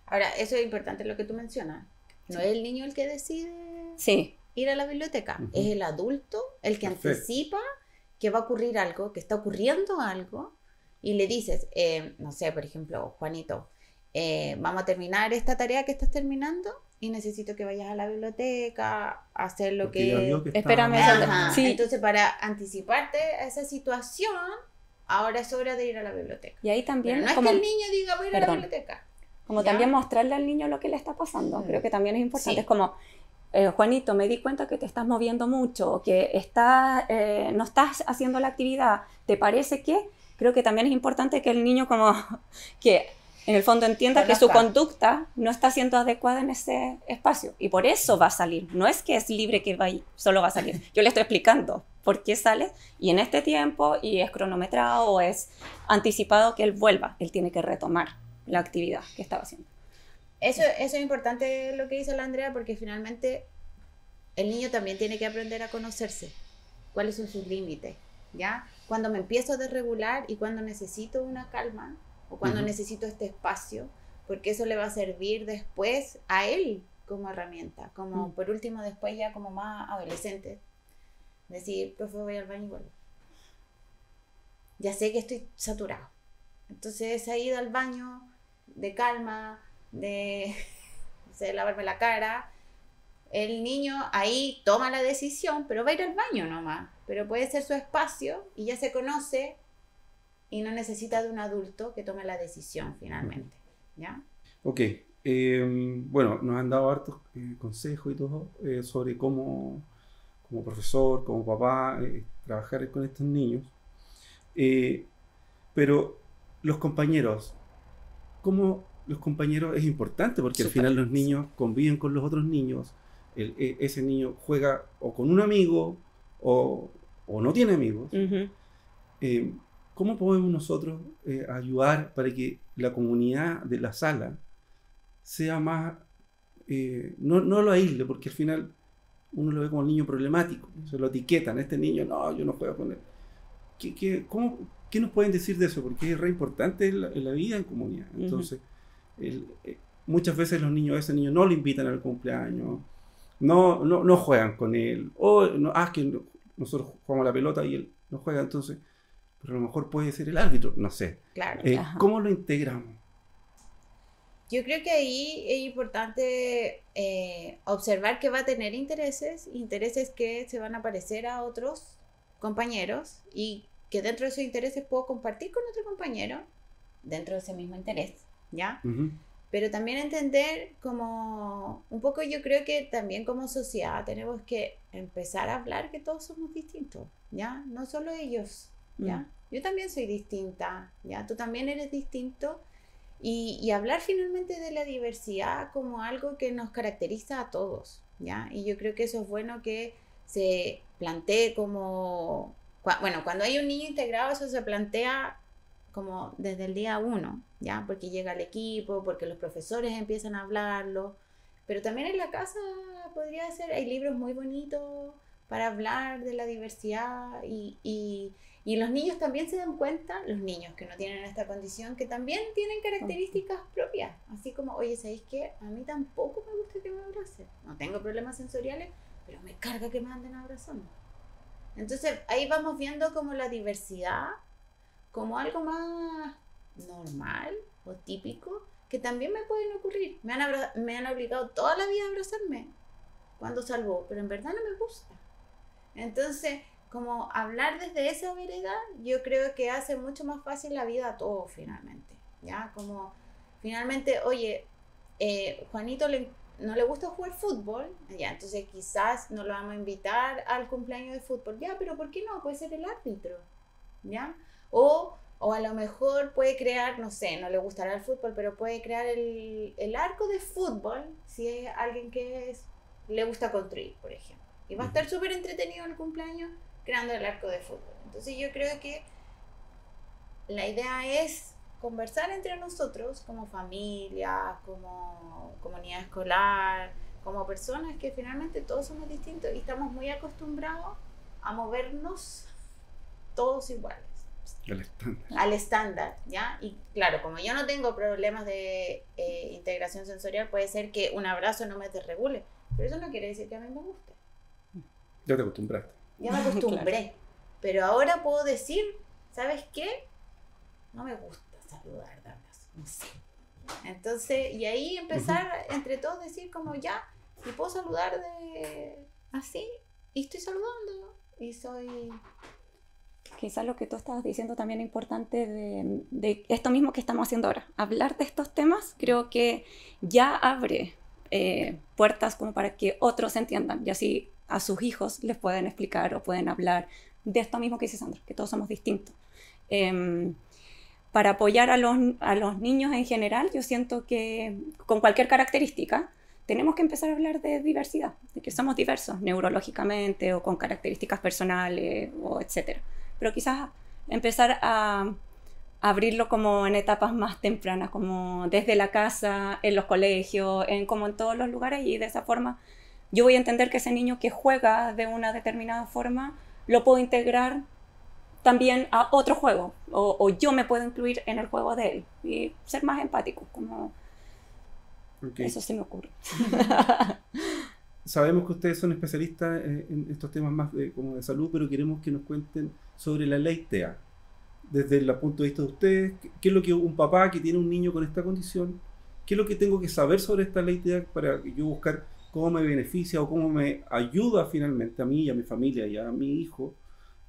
Ahora, eso es importante lo que tú mencionas. No es el niño el que decide ir a la biblioteca, es el adulto el que anticipa que va a ocurrir algo, que está ocurriendo algo, y le dices, no sé, por ejemplo, Juanito, vamos a terminar esta tarea que estás terminando y necesito que vayas a la biblioteca a hacer lo que... Espérame. Sí. Entonces, para anticiparte a esa situación, ahora es hora de ir a la biblioteca. Y ahí también... Pero no es que el niño diga, voy a ir a la biblioteca. Como ¿ya? También mostrarle al niño lo que le está pasando. Creo que también es importante. Sí. Es como, Juanito, me di cuenta que te estás moviendo mucho, o que no estás haciendo la actividad. ¿Te parece que...? Creo que también es importante que el niño como que en el fondo entienda que su conducta no está siendo adecuada en ese espacio. Y por eso va a salir. No es que es libre que solo va a salir. Yo le estoy explicando por qué sale. Y en este tiempo, y es cronometrado o es anticipado que él vuelva. Él tiene que retomar la actividad que estaba haciendo. Eso es importante lo que dice la Andrea, porque finalmente el niño también tiene que aprender a conocerse. ¿Cuáles son sus límites? ¿Ya? Cuando me empiezo a desregular y cuando necesito una calma o cuando necesito este espacio, porque eso le va a servir después a él como herramienta, como por último después ya como más adolescente, decir, profe, voy al baño y vuelvo. ya sé que estoy saturado. Entonces esa ida al baño de calma, de lavarme la cara, el niño ahí toma la decisión, pero va a ir al baño nomás, pero puede ser su espacio y ya se conoce y no necesita de un adulto que tome la decisión finalmente, ¿ya? Ok, bueno, nos han dado hartos consejos y todo sobre cómo, como profesor, como papá, trabajar con estos niños, pero los compañeros, ¿cómo los compañeros es importante? Porque al final los niños conviven con los otros niños, ese niño juega o con un amigo o no tiene amigos. ¿Cómo podemos nosotros ayudar para que la comunidad de la sala sea más, no lo aísle, porque al final uno lo ve como el niño problemático, se lo etiquetan, este niño, no, yo no juego con él. ¿Qué nos pueden decir de eso? Porque es re importante en la vida en comunidad. Entonces, muchas veces los niños, a ese niño no lo invitan al cumpleaños, no juegan con él, o es que nosotros jugamos la pelota y él no juega, entonces, pero a lo mejor puede ser el árbitro, no sé. Claro. ¿Cómo lo integramos? Yo creo que ahí es importante observar que va a tener intereses que se van a parecer a otros compañeros y que dentro de esos intereses puedo compartir con otro compañero dentro de ese mismo interés, ¿ya? Pero también entender como un poco, yo creo que también como sociedad tenemos que empezar a hablar que todos somos distintos, ¿ya? No solo ellos, ¿ya? Yo también soy distinta, ¿ya? Tú también eres distinto. Y hablar finalmente de la diversidad como algo que nos caracteriza a todos, ¿ya? Y yo creo que eso es bueno que se plantee como... Bueno, cuando hay un niño integrado, eso se plantea como desde el día 1, ¿ya? Porque llega el equipo, porque los profesores empiezan a hablarlo. Pero también en la casa podría ser... Hay libros muy bonitos para hablar de la diversidad y los niños también se dan cuenta, los niños que no tienen esta condición, que también tienen características propias. Así como, oye, ¿sabéis qué? A mí tampoco me gusta que me abracen. No tengo problemas sensoriales, pero me carga que me anden abrazando. Entonces, ahí vamos viendo como la diversidad, como algo más normal o típico, que también me pueden ocurrir. Me han obligado toda la vida a abrazarme cuando salgo, pero en verdad no me gusta. Entonces, como hablar desde esa vereda, yo creo que hace mucho más fácil la vida a todos finalmente, ¿ya? Como finalmente, oye, Juanito no le gusta jugar fútbol, ya, entonces quizás no lo vamos a invitar al cumpleaños de fútbol, ya, pero ¿por qué no? Puede ser el árbitro, ¿ya? O a lo mejor puede crear, no sé, no le gustará el fútbol, pero puede crear el arco de fútbol si es alguien que le gusta construir, por ejemplo. Y va a estar súper entretenido el cumpleaños creando el arco de fútbol. Entonces yo creo que la idea es conversar entre nosotros como familia, como comunidad escolar, como personas que finalmente todos somos distintos y estamos muy acostumbrados a movernos todos iguales. Al estándar, ¿ya? Y claro, como yo no tengo problemas de integración sensorial, puede ser que un abrazo no me desregule, pero eso no quiere decir que a mí me guste. Ya te acostumbraste. Ya me acostumbré, claro. Pero ahora puedo decir, ¿sabes qué? No me gusta saludar, de abrazo, no sé. Entonces, y ahí empezar entre todos decir como ya, si puedo saludar así, y estoy saludando, y soy... Quizás lo que tú estabas diciendo también es importante de esto mismo que estamos haciendo ahora. Hablar de estos temas creo que ya abre puertas como para que otros entiendan, y así a sus hijos les pueden explicar o pueden hablar de esto mismo que dice Sandra, que todos somos distintos. Para apoyar a los niños en general, yo siento que con cualquier característica tenemos que empezar a hablar de diversidad, de que somos diversos neurológicamente o con características personales o etcétera. Pero quizás empezar a abrirlo como en etapas más tempranas, como desde la casa, en los colegios, como en todos los lugares, y de esa forma yo voy a entender que ese niño que juega de una determinada forma lo puedo integrar también a otro juego, o yo me puedo incluir en el juego de él y ser más empático, como eso se me ocurre. Sabemos que ustedes son especialistas en estos temas más como de salud, pero queremos que nos cuenten sobre la ley TEA. desde el punto de vista de ustedes, qué es lo que un papá que tiene un niño con esta condición, qué es lo que tengo que saber sobre esta ley TEDx para yo buscar cómo me beneficia o cómo me ayuda finalmente a mí y a mi familia y a mi hijo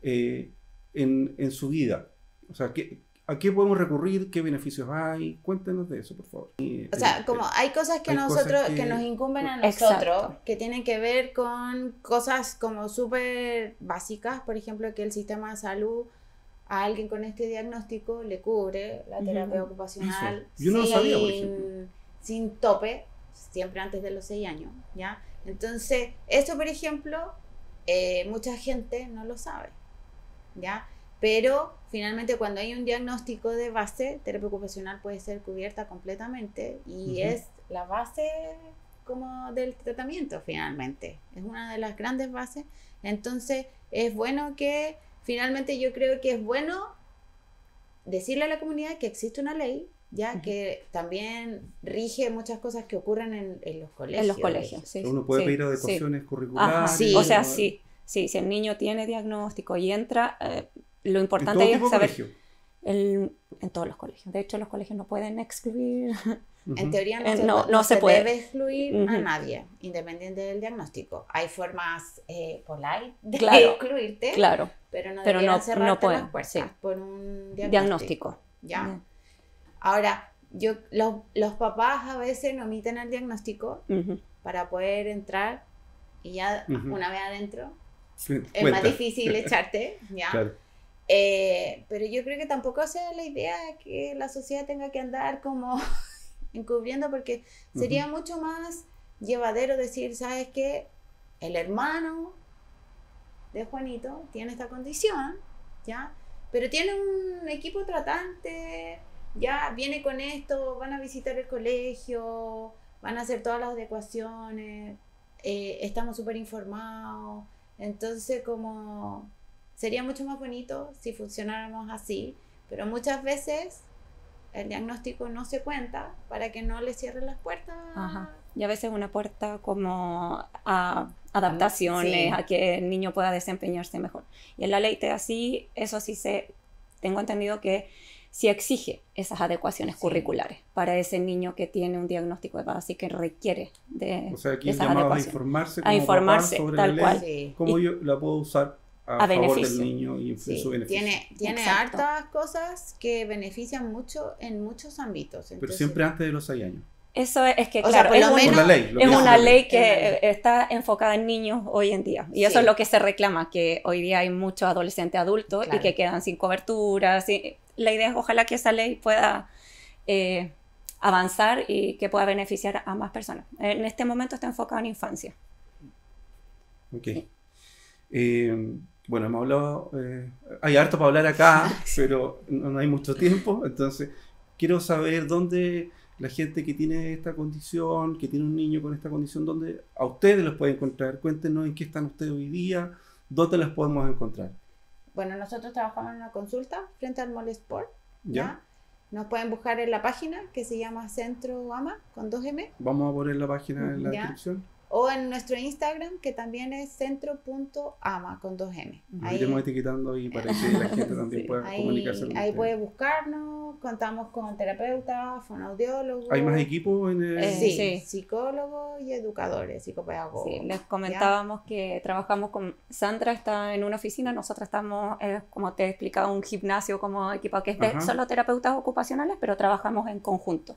en su vida. O sea, ¿a qué podemos recurrir? ¿Qué beneficios hay? Cuéntenos de eso, por favor. O sea, como hay cosas que que nos incumben a nosotros, que tienen que ver con cosas como súper básicas, por ejemplo, que el sistema de salud a alguien con este diagnóstico le cubre la terapia ocupacional yo no lo sabía, por ejemplo. Sin tope, siempre antes de los 6 años, ¿ya? Entonces, eso, por ejemplo, mucha gente no lo sabe, ¿ya? Pero finalmente cuando hay un diagnóstico de base, terapia ocupacional puede ser cubierta completamente y es la base como del tratamiento finalmente. Es una de las grandes bases. Entonces es bueno que, finalmente yo creo que es bueno decirle a la comunidad que existe una ley, ya que también rige muchas cosas que ocurren en los colegios. En los colegios, sí. Uno puede pedir adecuaciones curriculares. Ajá, sí. O sea, sí, si el niño tiene diagnóstico y entra... lo importante es saber en todos los colegios. De hecho, los colegios no pueden excluir. En teoría no se debe excluir a nadie, independiente del diagnóstico. Hay formas polite de excluirte, pero no deberían cerrarte las puertas por un diagnóstico. ¿Ya? Ahora, los papás a veces no omiten el diagnóstico para poder entrar y ya una vez adentro es más difícil echarte, ¿ya? Claro. Pero yo creo que tampoco sea la idea que la sociedad tenga que andar como encubriendo, porque sería mucho más llevadero decir, ¿sabes qué? El hermano de Juanito tiene esta condición, ¿ya? Pero tiene un equipo tratante, ya viene con esto, van a visitar el colegio, van a hacer todas las adecuaciones, estamos súper informados. Entonces, como sería mucho más bonito si funcionáramos así, pero muchas veces el diagnóstico no se cuenta para que no le cierren las puertas. Y a veces una puerta como a adaptaciones, a que el niño pueda desempeñarse mejor. Y en la ley TEDx así, eso sí tengo entendido que sí exige esas adecuaciones curriculares para ese niño que tiene un diagnóstico de base y que requiere de o sea, aquí esas adecuaciones. A informarse sobre tal la ley, cual. Cómo yo la puedo usar a favor del niño y en su beneficio. Tiene hartas cosas que benefician mucho en muchos ámbitos. Entonces, pero siempre antes de los 6 años. Eso es que, claro, es una ley que está enfocada en niños hoy en día. Y eso es lo que se reclama, que hoy día hay muchos adolescentes adultos y que quedan sin cobertura. La idea es ojalá que esa ley pueda avanzar y que pueda beneficiar a más personas. En este momento está enfocado en infancia. Ok. Bueno, hemos hablado, hay harto para hablar acá, pero no hay mucho tiempo, entonces quiero saber dónde la gente que tiene esta condición, que tiene un niño con esta condición, dónde a ustedes los pueden encontrar. Cuéntenos en qué están ustedes hoy día, dónde las podemos encontrar. Bueno, nosotros trabajamos en una consulta frente al Mall Sport, ¿ya? Nos pueden buscar en la página que se llama Centro AMA con 2M. Vamos a poner la página en la descripción. O en nuestro Instagram, que también es centro.ama con 2M. Ahí iremos etiquetando y para que la gente también pueda comunicarse con ahí puede buscarnos, contamos con terapeutas, fonoaudiólogos. ¿Hay más equipos en el...? Sí, psicólogos y educadores, psicopedagogos. Sí, les comentábamos que trabajamos con... Sandra está en una oficina, nosotros estamos, como te he explicado, un gimnasio como equipado que es de solo terapeutas ocupacionales, pero trabajamos en conjunto.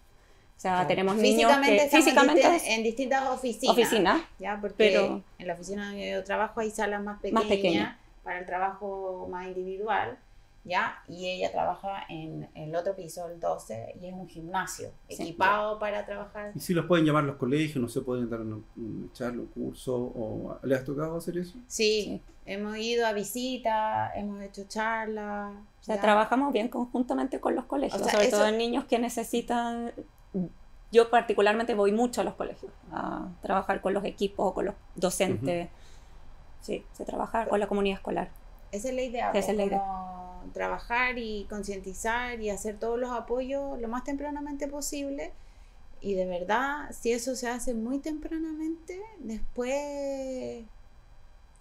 O sea, tenemos niños que físicamente en distintas oficinas, ¿ya? Porque en la oficina donde yo trabajo hay salas más pequeñas para el trabajo más individual, ¿ya? Y ella trabaja en el otro piso, el 12, y es un gimnasio equipado para trabajar. ¿Y si los pueden llamar los colegios? ¿No se pueden dar un charla, un curso? ¿O les ha tocado hacer eso? Sí, hemos ido a visitas, hemos hecho charlas. O sea, trabajamos bien conjuntamente con los colegios, sobre todo en niños que necesitan... Yo particularmente voy mucho a los colegios a trabajar con los equipos, con los docentes, se trabaja con la comunidad escolar. Esa es la idea, como trabajar y concientizar y hacer todos los apoyos lo más tempranamente posible, y de verdad, si eso se hace muy tempranamente, después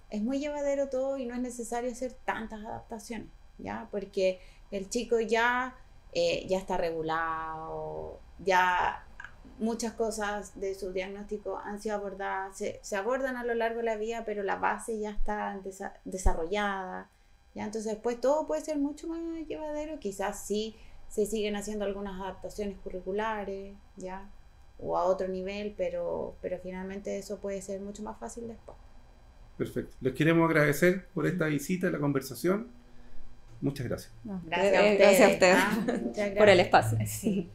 es muy llevadero todo y no es necesario hacer tantas adaptaciones, ¿ya? Porque el chico ya está regulado, ya muchas cosas de su diagnóstico han sido abordadas, se abordan a lo largo de la vida, pero la base ya está desarrollada, ¿ya? Entonces después todo puede ser mucho más llevadero, quizás sí se siguen haciendo algunas adaptaciones curriculares, ¿ya? O a otro nivel, pero finalmente eso puede ser mucho más fácil después. Perfecto. Les queremos agradecer por esta visita, la conversación. Muchas gracias. Gracias a ustedes. Gracias a ustedes muchas gracias por el espacio. Sí.